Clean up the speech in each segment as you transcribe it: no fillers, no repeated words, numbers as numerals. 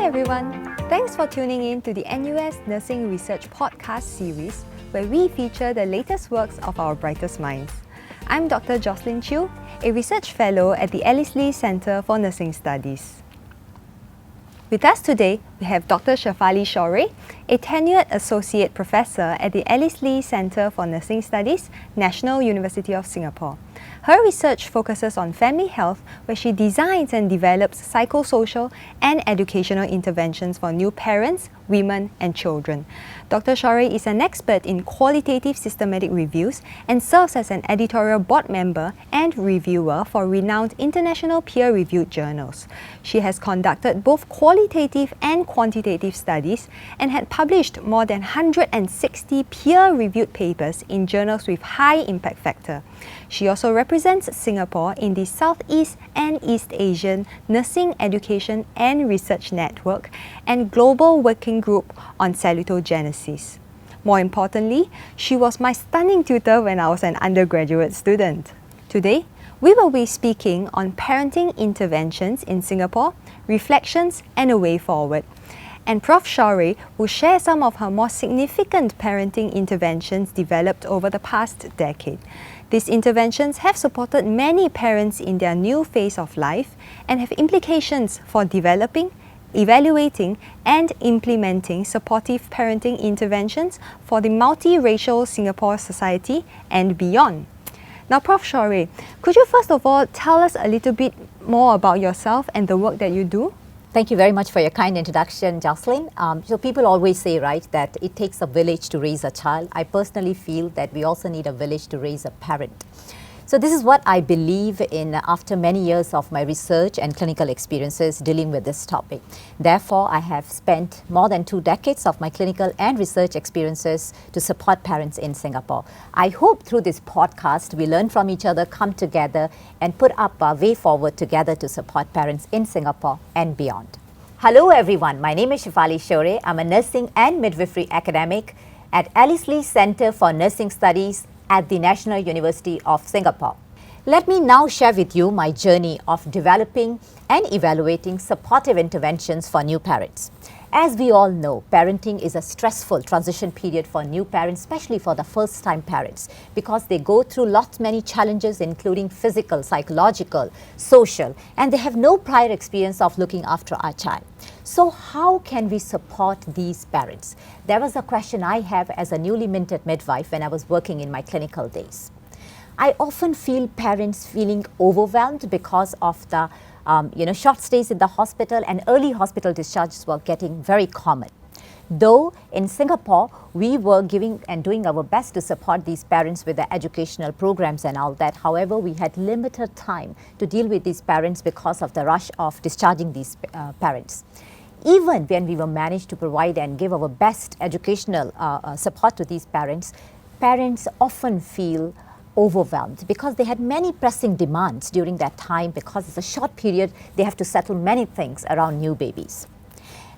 Hi everyone! Thanks for tuning in to the NUS Nursing Research Podcast series where we feature the latest works of our brightest minds. I'm Dr. Jocelyn Chew, a research fellow at the Alice Lee Centre for Nursing Studies. With us today, we have Dr. Shefaly Shorey, a tenured associate professor at the Alice Lee Centre for Nursing Studies, National University of Singapore. Her research focuses on family health, where she designs and develops psychosocial and educational interventions for new parents, women, and children. Dr. Shorey is an expert in qualitative systematic reviews and serves as an editorial board member and reviewer for renowned international peer-reviewed journals. She has conducted both qualitative and quantitative studies and had published more than 160 peer-reviewed papers in journals with high impact factor. She also represents Singapore in the Southeast and East Asian Nursing Education and Research Network and Global Working Group on Salutogenesis. More importantly, she was my stunning tutor when I was an undergraduate student. Today, we will be speaking on parenting interventions in Singapore, reflections and a way forward. And Prof Shorey will share some of her more significant parenting interventions developed over the past decade. These interventions have supported many parents in their new phase of life and have implications for developing, evaluating and implementing supportive parenting interventions for the multiracial Singapore society and beyond. Now, Prof Shorey, could you first of all tell us a little bit more about yourself and the work that you do? Thank you very much for your kind introduction, Jocelyn. So people always say, right, that it takes a village to raise a child. I personally feel that we also need a village to raise a parent. So this is what I believe in after many years of my research and clinical experiences dealing with this topic. Therefore, I have spent more than 2 decades of my clinical and research experiences to support parents in Singapore. I hope through this podcast, we learn from each other, come together and put up our way forward together to support parents in Singapore and beyond. Hello everyone, my name is Shefaly Shorey. I'm a nursing and midwifery academic at Alice Lee Centre for Nursing Studies at the National University of Singapore. Let me now share with you my journey of developing and evaluating supportive interventions for new parents. As we all know, parenting is a stressful transition period for new parents, especially for the first-time parents, because they go through many challenges, including physical, psychological, social, and they have no prior experience of looking after our child. So how can we support these parents? That was a question I have as a newly minted midwife when I was working in my clinical days. I often feel parents feeling overwhelmed because of the short stays in the hospital, and early hospital discharges were getting very common. Though in Singapore, we were giving and doing our best to support these parents with the educational programs and all that. However, we had limited time to deal with these parents because of the rush of discharging these parents. Even when we were managed to provide and give our best educational support to these parents, parents often feel overwhelmed because they had many pressing demands during that time. Because it's a short period, they have to settle many things around new babies.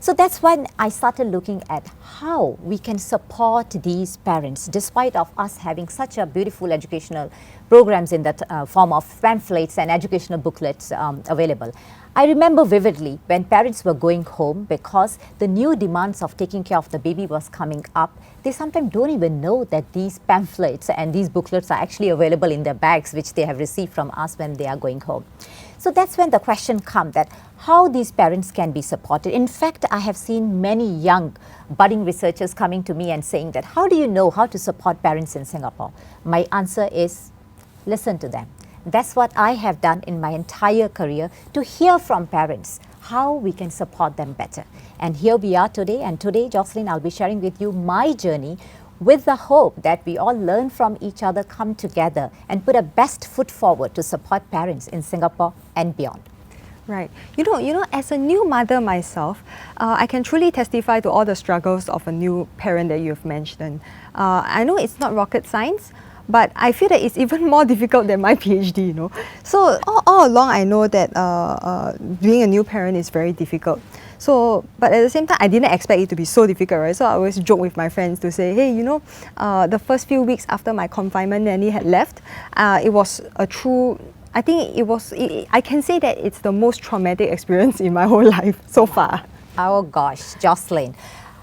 So that's when I started looking at how we can support these parents despite of us having such a beautiful educational programs in that form of pamphlets and educational booklets available. I remember vividly when parents were going home because the new demands of taking care of the baby was coming up. They sometimes don't even know that these pamphlets and these booklets are actually available in their bags, which they have received from us when they are going home. So that's when the question comes that how these parents can be supported. In fact, I have seen many young budding researchers coming to me and saying that, how do you know how to support parents in Singapore? My answer is, listen to them. That's what I have done in my entire career, to hear from parents how we can support them better. And here we are today, and today, Jocelyn, I'll be sharing with you my journey with the hope that we all learn from each other, come together and put a best foot forward to support parents in Singapore and beyond. Right. You know, as a new mother myself, I can truly testify to all the struggles of a new parent that you've mentioned. I know it's not rocket science, but I feel that it's even more difficult than my PhD, you know. So all along I know that being a new parent is very difficult. So, but at the same time, I didn't expect it to be so difficult, right? So I always joke with my friends to say, hey, you know, the first few weeks after my confinement nanny had left, it was a true, I can say that it's the most traumatic experience in my whole life so far. Oh gosh, Jocelyn,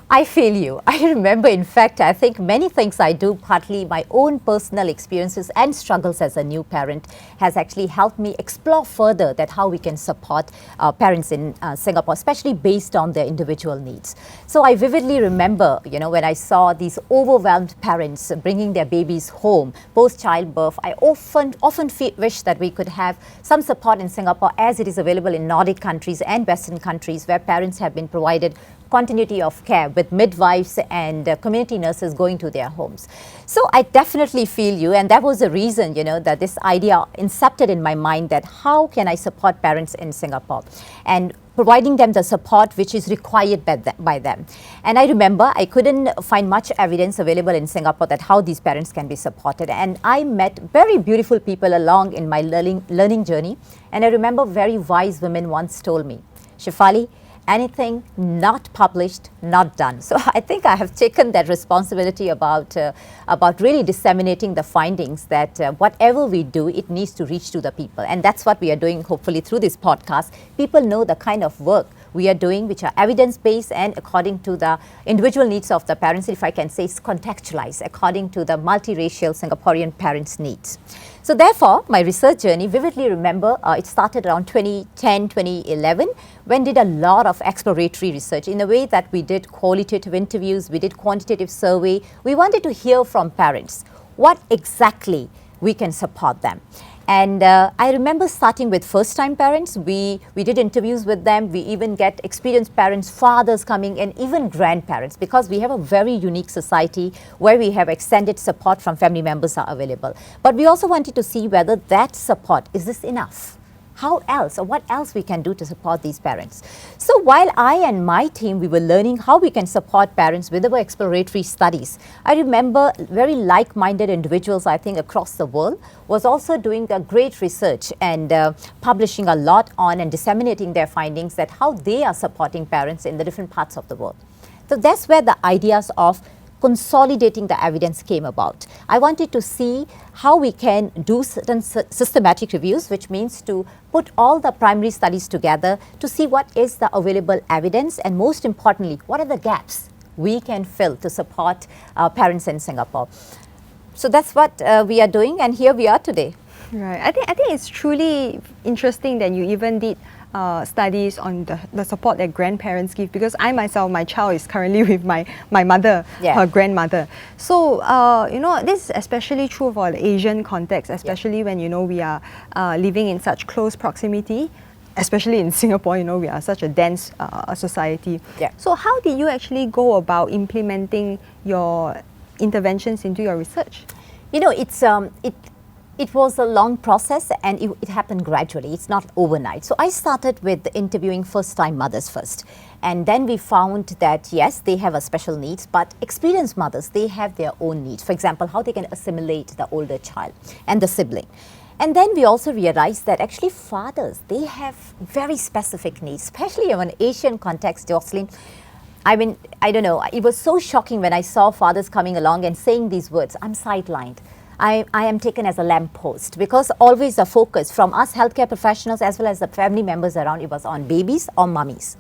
I feel you. I remember, in fact, I think many things I do, partly my own personal experiences and struggles as a new parent, has actually helped me explore further that how we can support parents in Singapore, especially based on their individual needs. So I vividly remember, when I saw these overwhelmed parents bringing their babies home post childbirth, I often wish that we could have some support in Singapore as it is available in Nordic countries and Western countries, where parents have been provided continuity of care with midwives and community nurses going to their homes. So I definitely feel you, and that was the reason, that this idea incepted in my mind, that how can I support parents in Singapore and providing them the support which is required by them. And I remember I couldn't find much evidence available in Singapore that how these parents can be supported. And I met very beautiful people along in my learning journey. And I remember very wise women once told me, Shefaly, anything not published, not done. So I think I have taken that responsibility about really disseminating the findings, that whatever we do, it needs to reach to the people. And that's what we are doing, hopefully, through this podcast. People know the kind of work we are doing, which are evidence-based and according to the individual needs of the parents, if I can say contextualized, according to the multiracial Singaporean parents' needs. So therefore, my research journey, vividly remember, it started around 2010, 2011, when did a lot of exploratory research in a way that we did qualitative interviews, we did quantitative survey. We wanted to hear from parents what exactly we can support them. And I remember starting with first-time parents. We did interviews with them. We even get experienced parents, fathers coming, and even grandparents, because we have a very unique society where we have extended support from family members are available. But we also wanted to see whether that support, is this enough? How else, or what else we can do to support these parents? So while I and my team, we were learning how we can support parents with our exploratory studies, I remember very like-minded individuals, I think, across the world, was also doing a great research and publishing a lot on and disseminating their findings, that how they are supporting parents in the different parts of the world. So that's where the ideas of consolidating the evidence came about. I wanted to see how we can do certain systematic reviews, which means to put all the primary studies together to see what is the available evidence, and most importantly, what are the gaps we can fill to support parents in Singapore. So that's what we are doing, and here we are today. Right. I think it's truly interesting that you even did studies on the support that grandparents give, because I myself, my child is currently with my mother, her grandmother. So, this is especially true for the Asian context, especially when, we are living in such close proximity, especially in Singapore, we are such a dense society. So how did you actually go about implementing your interventions into your research? It was a long process, and it happened gradually. It's not overnight. So I started with interviewing first-time mothers first. And then we found that, yes, they have a special needs, but experienced mothers, they have their own needs. For example, how they can assimilate the older child and the sibling. And then we also realized that actually fathers, they have very specific needs, especially in an Asian context, Jocelyn. I mean, I don't know, it was so shocking when I saw fathers coming along and saying these words, I'm sidelined. I am taken as a lamppost, because always the focus from us healthcare professionals as well as the family members around, it was on babies or mummies.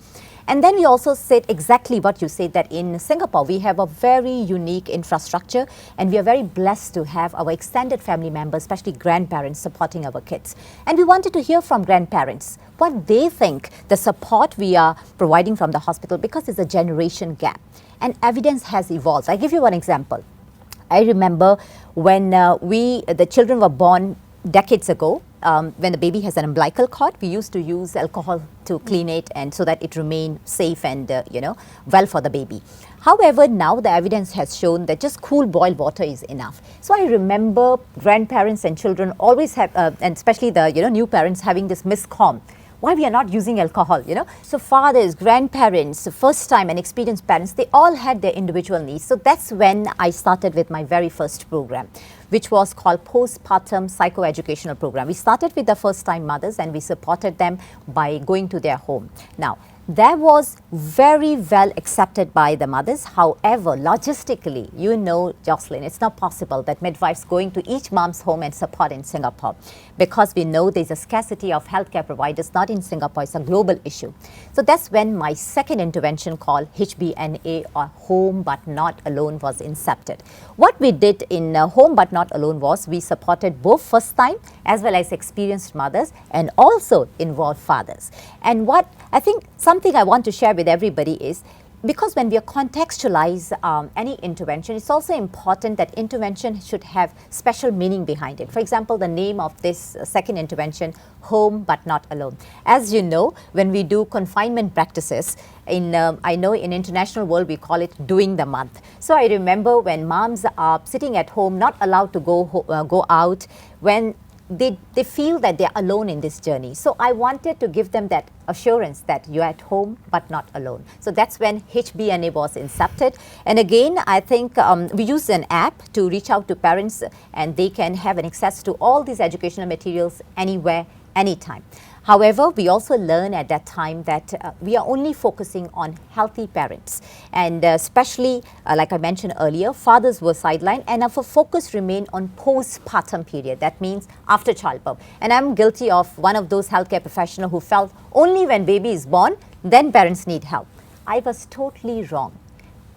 And then we also said exactly what you said, that in Singapore we have a very unique infrastructure, and we are very blessed to have our extended family members, especially grandparents, supporting our kids. And we wanted to hear from grandparents what they think the support we are providing from the hospital, because there's a generation gap and evidence has evolved. I'll give you one example. I remember when the children were born decades ago, when the baby has an umbilical cord, we used to use alcohol to clean it, and so that it remained safe and well for the baby. However, now the evidence has shown that just cool boiled water is enough. So I remember grandparents and children always have, and especially the new parents, having this miscomm. Why we are not using alcohol, So fathers, grandparents, first time and experienced parents, they all had their individual needs. So that's when I started with my very first program, which was called Postpartum Psychoeducational Program. We started with the first time mothers, and we supported them by going to their home. Now, That was very well accepted by the mothers. However, logistically, you know, Jocelyn, it's not possible that midwives going to each mom's home and support in Singapore, because we know there's a scarcity of healthcare providers, not in Singapore, it's a global issue. So that's when my second intervention called HBNA, or Home But Not Alone, was incepted. What we did in Home But Not Alone was we supported both first time as well as experienced mothers, and also involved fathers. And what I think something I want to share with everybody is, because when we contextualize any intervention, it's also important that intervention should have special meaning behind it. For example, the name of this second intervention, Home But Not Alone. As you know, when we do confinement practices, I know in international world we call it doing the month. So I remember when moms are sitting at home, not allowed to go out, when they feel that they're alone in this journey. So I wanted to give them that assurance that you're at home but not alone. So that's when HBNA was incepted. And again, I think we use an app to reach out to parents, and they can have an access to all these educational materials anywhere, anytime. However, we also learned at that time that we are only focusing on healthy parents, and especially, like I mentioned earlier, fathers were sidelined, and our focus remained on postpartum period. That means after childbirth. And I'm guilty of one of those healthcare professionals who felt only when baby is born, then parents need help. I was totally wrong.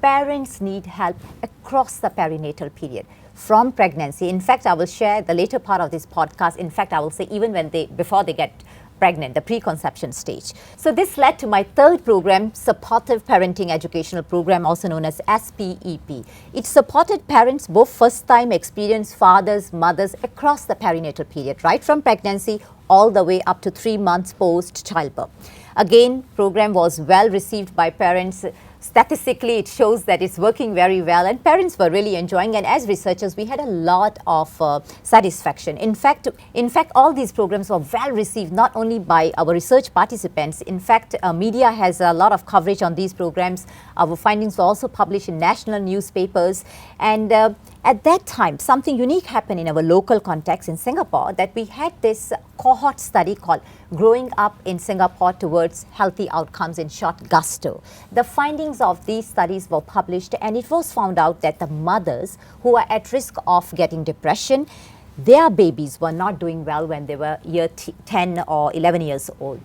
Parents need help across the perinatal period, from pregnancy. In fact, I will share the later part of this podcast. In fact, I will say even before they get pregnant, the preconception stage. So this led to my third program, Supportive Parenting Educational Program, also known as SPEP. It supported parents, both first-time experienced fathers, mothers, across the perinatal period, right from pregnancy all the way up to 3 months post-childbirth. Again, program was well received by parents. Statistically, it shows that it's working very well, and parents were really enjoying, and as researchers, we had a lot of satisfaction. In fact, all these programs were well received, not only by our research participants. In fact, media has a lot of coverage on these programs. Our findings were also published in national newspapers, and at that time, something unique happened in our local context in Singapore, that we had this cohort study called Growing Up in Singapore Towards Healthy Outcomes, in short, GUSTO. The findings of these studies were published, and it was found out that the mothers who are at risk of getting depression, their babies were not doing well when they were 10 or 11 years old.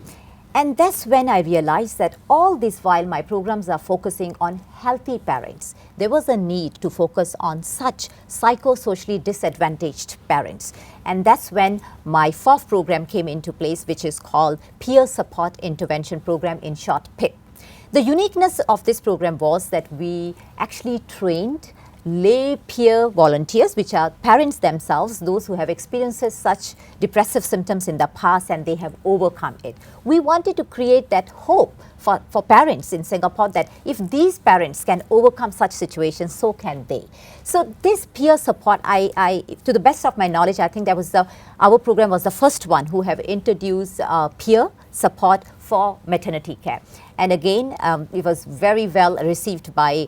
And that's when I realized that all this while my programs are focusing on healthy parents, there was a need to focus on such psychosocially disadvantaged parents. And that's when my fourth program came into place, which is called Peer Support Intervention Program, in short, PIP. The uniqueness of this program was that we actually trained lay peer volunteers, which are parents themselves, those who have experienced such depressive symptoms in the past and they have overcome it. We wanted to create that hope for parents in Singapore, that if these parents can overcome such situations, so can they. So this peer support, I to the best of my knowledge, I think that was our program was the first one who have introduced peer support for maternity care. And again, it was very well received by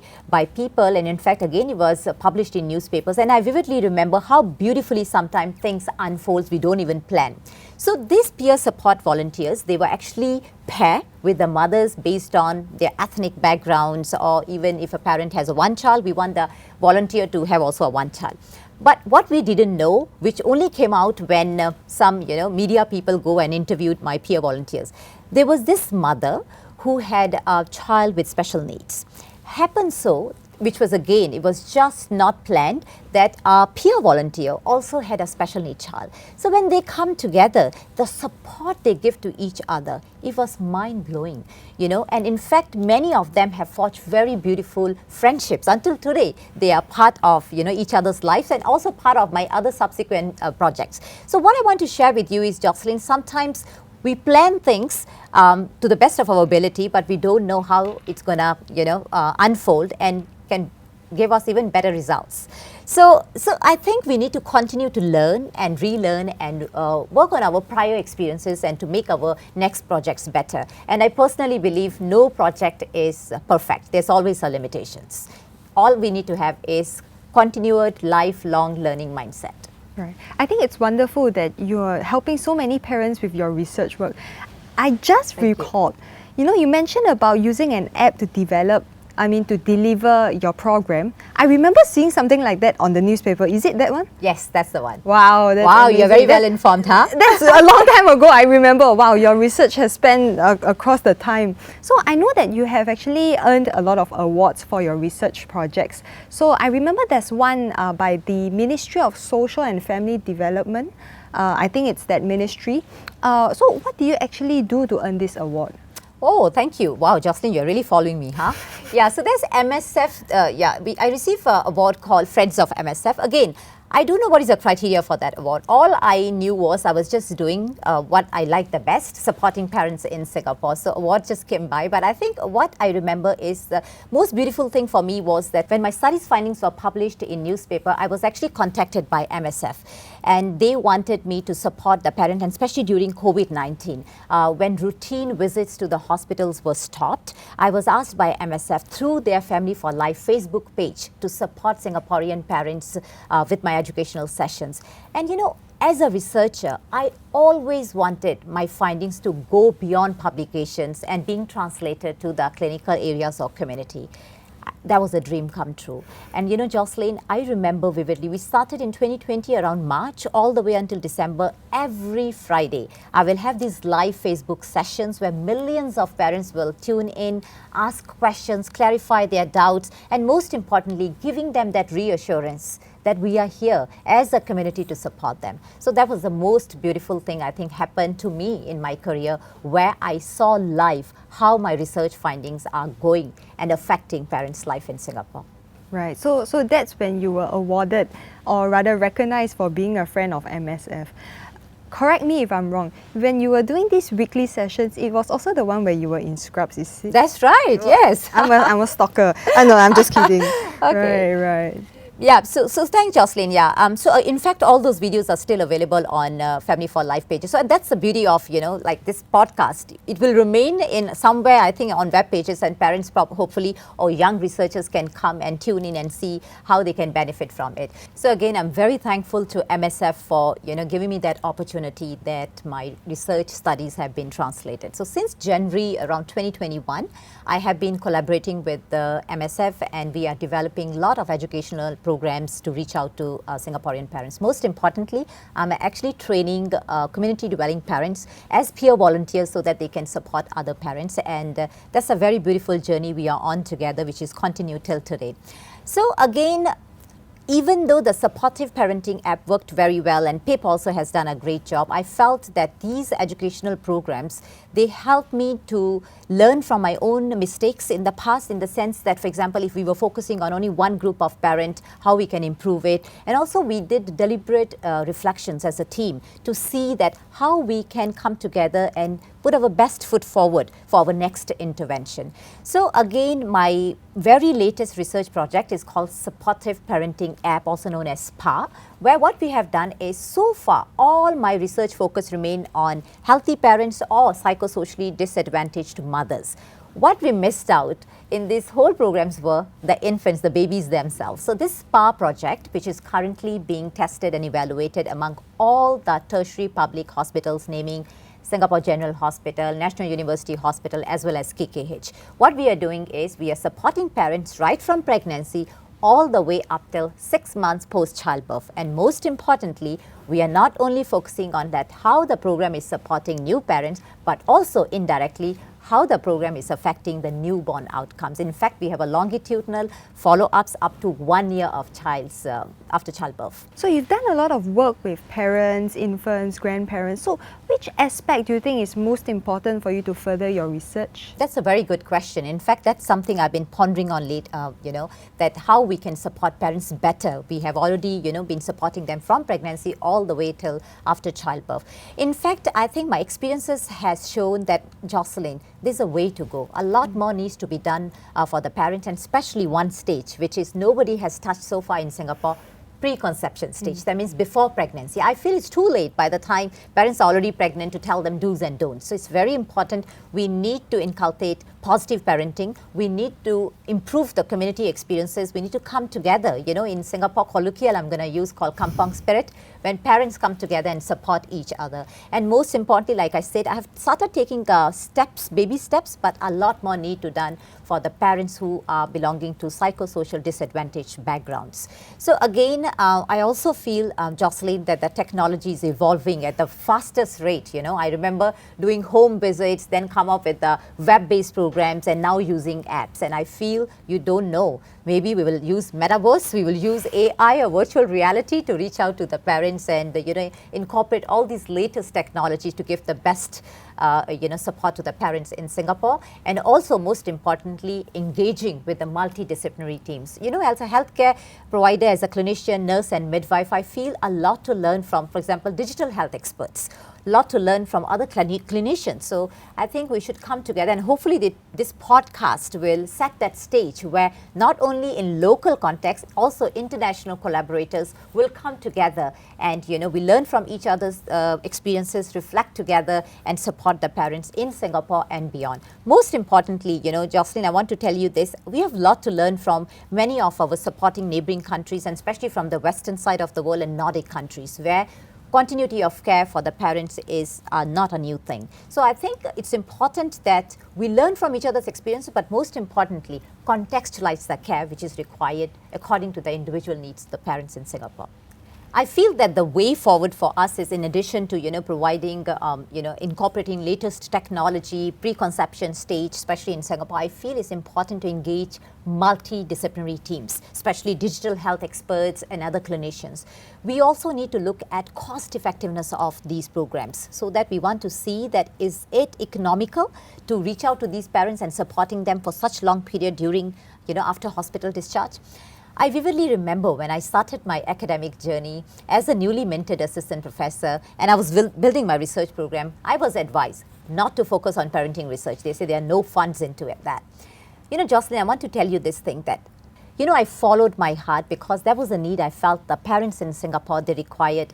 people, and in fact, again, it was published in newspapers. And I vividly remember how beautifully sometimes things unfold, we don't even plan. So these peer support volunteers, they were actually paired with the mothers based on their ethnic backgrounds, or even if a parent has one child, we want the volunteer to have also one child. But what we didn't know, which only came out when some media people go and interviewed my peer volunteers, there was this mother who had a child with special needs. Happened so, which was again, it was just not planned, that our peer volunteer also had a special need child. So when they come together, the support they give to each other, it was mind-blowing, and in fact, many of them have forged very beautiful friendships. Until today, they are part of, each other's lives, and also part of my other subsequent projects. So what I want to share with you is, Jocelyn, sometimes we plan things to the best of our ability, but we don't know how it's going to, unfold and can give us even better results. So I think we need to continue to learn and relearn and work on our prior experiences and to make our next projects better. And I personally believe no project is perfect. There's always limitations. All we need to have is continued lifelong learning mindset. Right. I think it's wonderful that you're helping so many parents with your research work. I just recalled, You know, you mentioned about using an app to deliver your program. I remember seeing something like that on the newspaper. Is it that one? Yes, that's the one. Wow, that's wow, amazing. You're very well informed, huh? That's a long time ago. I remember. Wow, your research has spanned across the time. So I know that you have actually earned a lot of awards for your research projects. So I remember there's one by the Ministry of Social and Family Development. I think it's that ministry. So what do you actually do to earn this award? Oh, thank you. Wow, Jocelyn, you're really following me, huh? Yeah, so there's MSF. I received an award called Friends of MSF. Again, I don't know what is the criteria for that award. All I knew was I was just doing what I like the best, supporting parents in Singapore. So award just came by. But I think what I remember is the most beautiful thing for me was that when my studies findings were published in newspaper, I was actually contacted by MSF. And they wanted me to support the parent, and especially during COVID-19, when routine visits to the hospitals were stopped. I was asked by MSF through their Family for Life Facebook page to support Singaporean parents with my educational sessions. And you know, as a researcher, I always wanted my findings to go beyond publications and being translated to the clinical areas or community. That was a dream come true. And you know, Jocelyn, I remember vividly, we started in 2020 around March all the way until December. Every Friday, I will have these live Facebook sessions where millions of parents will tune in, ask questions, clarify their doubts, and most importantly, giving them that reassurance that we are here as a community to support them. So that was the most beautiful thing I think happened to me in my career, where I saw live how my research findings are going and affecting parents' life in Singapore. Right, so that's when you were awarded, or rather recognized, for being a friend of MSF. Correct me if I'm wrong, when you were doing these weekly sessions, it was also the one where you were in scrubs, is it? That's right, yes. I'm a stalker. No, I'm just kidding. Okay. Right. Yeah, so thanks, Jocelyn. Yeah, in fact, all those videos are still available on Family for Life pages. So that's the beauty of, you know, like this podcast. It will remain in somewhere, I think, on web pages, and parents hopefully, or young researchers can come and tune in and see how they can benefit from it. So again, I'm very thankful to MSF for, you know, giving me that opportunity that my research studies have been translated. So since January around 2021, I have been collaborating with the MSF, and we are developing a lot of educational programs to reach out to Singaporean parents. Most importantly, I'm actually training community dwelling parents as peer volunteers so that they can support other parents, and that's a very beautiful journey we are on together, which is continued till today. So again, even though the supportive parenting app worked very well, and PIP also has done a great job, I felt that these educational programs, they helped me to learn from my own mistakes in the past, in the sense that, for example, if we were focusing on only one group of parent, how we can improve it. And also we did deliberate reflections as a team to see that how we can come together and put our best foot forward for our next intervention. So again, my very latest research project is called Supportive Parenting App, also known as SPA, where what we have done is, so far, all my research focus remain on healthy parents or psychosocially disadvantaged mothers. What we missed out in these whole programs were the infants, the babies themselves. So this SPA project, which is currently being tested and evaluated among all the tertiary public hospitals, naming Singapore General Hospital, National University Hospital, as well as KKH. What we are doing is we are supporting parents right from pregnancy all the way up till 6 months post childbirth. And most importantly, we are not only focusing on that how the program is supporting new parents, but also indirectly how the program is affecting the newborn outcomes. In fact, we have a longitudinal follow-ups up to 1 year of child's after childbirth. So you've done a lot of work with parents, infants, grandparents. So which aspect do you think is most important for you to further your research? That's a very good question. In fact, that's something I've been pondering on late, that how we can support parents better. We have already, been supporting them from pregnancy all the way till after childbirth. In fact, I think my experiences has shown that, Jocelyn, there's a way to go. A lot more needs to be done for the parent, and especially one stage, which is nobody has touched so far in Singapore, preconception stage. That means before pregnancy. I feel it's too late by the time parents are already pregnant to tell them do's and don'ts. So it's very important. We need to inculcate positive parenting. We need to improve the community experiences. We need to come together. You know, in Singapore colloquial I'm going to use called kampong spirit, when parents come together and support each other. And most importantly, like I said, I have started taking steps, baby steps, but a lot more need to done for the parents who are belonging to psychosocial disadvantaged backgrounds. So again, I also feel, Jocelyn, that the technology is evolving at the fastest rate. You know, I remember doing home visits, then come up with the web-based programs, and now using apps. And I feel, you don't know, maybe we will use metaverse, we will use AI or virtual reality to reach out to the parents and incorporate all these latest technologies to give the best support to the parents in Singapore, and also most importantly engaging with the multidisciplinary teams. You know, as a healthcare provider, as a clinician, nurse and midwife, I feel a lot to learn from, for example, digital health experts, a lot to learn from other clinicians. So I think we should come together, and hopefully this podcast will set that stage where not only in local context, also international collaborators will come together and we learn from each other's experiences, reflect together and support the parents in Singapore and beyond. Most importantly, Jocelyn, I want to tell you this, we have a lot to learn from many of our supporting neighboring countries, and especially from the western side of the world and Nordic countries, where continuity of care for the parents is not a new thing. So I think it's important that we learn from each other's experiences, but most importantly, contextualize the care which is required according to the individual needs of the parents in Singapore. I feel that the way forward for us is, in addition to providing incorporating latest technology, preconception stage, especially in Singapore, I feel it's important to engage multidisciplinary teams, especially digital health experts and other clinicians. We also need to look at cost effectiveness of these programs, so that we want to see that is it economical to reach out to these parents and supporting them for such long period during after hospital discharge. I vividly remember when I started my academic journey as a newly minted assistant professor, and I was building my research program, I was advised not to focus on parenting research. They say there are no funds into it. That, Jocelyn, I want to tell you this thing that, I followed my heart because there was a need I felt the parents in Singapore, they required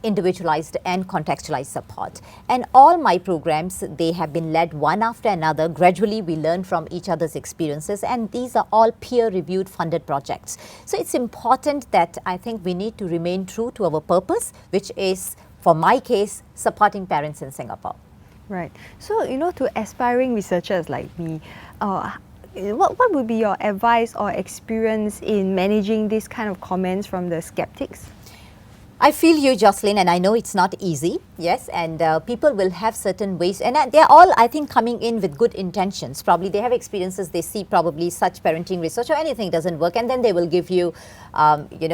individualized and contextualized support. And all my programs, they have been led one after another. Gradually, we learn from each other's experiences, and these are all peer-reviewed funded projects. So it's important that I think we need to remain true to our purpose, which is, for my case, supporting parents in Singapore. Right. So, to aspiring researchers like me, what would be your advice or experience in managing these kind of comments from the skeptics? I feel you, Jocelyn, and I know it's not easy, yes, and people will have certain ways, and they're all, I think, coming in with good intentions. Probably they have experiences, they see probably such parenting research or anything doesn't work, and then they will give you,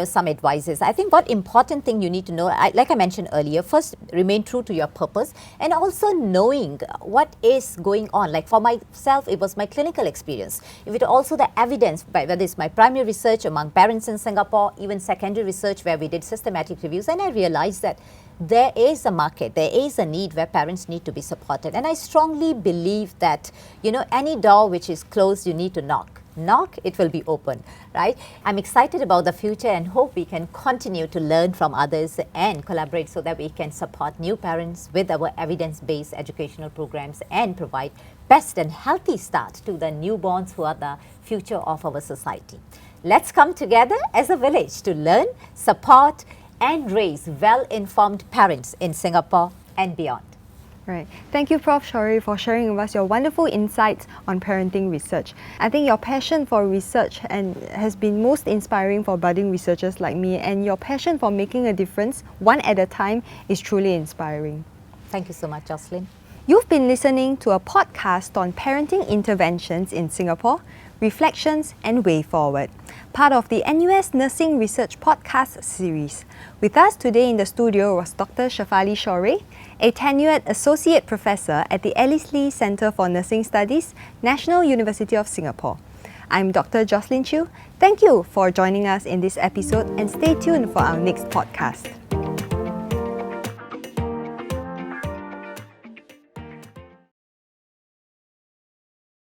some advices. I think what important thing you need to know, like I mentioned earlier, first remain true to your purpose, and also knowing what is going on. Like for myself, it was my clinical experience. If it also the evidence, whether it's my primary research among parents in Singapore, even secondary research where we did systematic reviews, and I realized that there is a market, there is a need where parents need to be supported. And I strongly believe that, any door which is closed, you need to knock. Knock, it will be open, right? I'm excited about the future and hope we can continue to learn from others and collaborate so that we can support new parents with our evidence-based educational programs and provide best and healthy start to the newborns who are the future of our society. Let's come together as a village to learn, support, and raise well-informed parents in Singapore and beyond. Right. Thank you, Prof. Shorey, for sharing with us your wonderful insights on parenting research. I think your passion for research has been most inspiring for budding researchers like me, and your passion for making a difference, one at a time, is truly inspiring. Thank you so much, Jocelyn. You've been listening to a podcast on parenting interventions in Singapore, Reflections and Way Forward, part of the NUS Nursing Research Podcast series. With us today in the studio was Dr. Shefaly Shorey, a tenured Associate Professor at the Alice Lee Centre for Nursing Studies, National University of Singapore. I'm Dr. Jocelyn Chew. Thank you for joining us in this episode, and stay tuned for our next podcast.